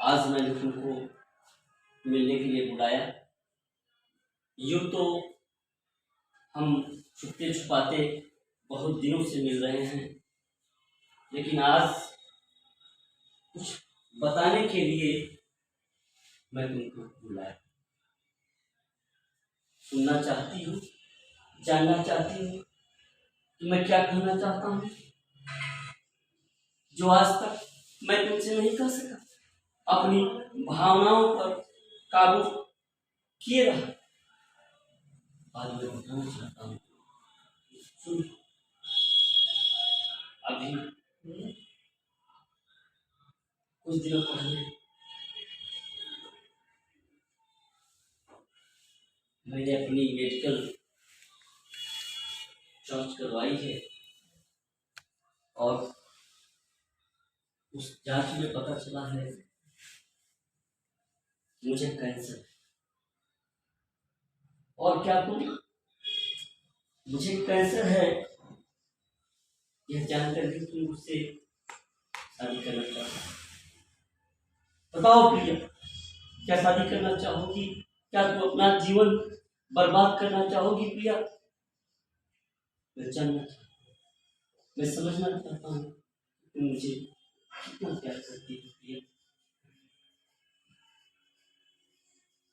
आज मैंने तुमको मिलने के लिए बुलाया। यूँ तो हम छुपते छुपाते बहुत दिनों से मिल रहे हैं, लेकिन आज कुछ बताने के लिए मैं तुमको बुलाया। सुनना चाहती हूँ, जानना चाहती हूँ कि मैं क्या कहना चाहता हूँ, जो आज तक मैं तुमसे नहीं कह सका। अपनी भावनाओं पर काबू किए रहा, आज मैं बताना चाहता हूँ। सुन, अभी कुछ दिनों पहले मैंने अपनी मेडिकल जांच करवाई है और उस जांच में पता चला है मुझे कैंसर। और क्या तुम मुझे कैंसर है यह जानकर भी तुम मुझसे शादी करना चाहते हो? बताओ प्रिया, क्या शादी करना चाहोगी? क्या तुम अपना जीवन बर्बाद करना चाहोगी प्रिया? मैं जानना चाहता हूँ, मैं समझना चाहता हूँ तुम मुझे कितना प्यार करती हो प्रिया।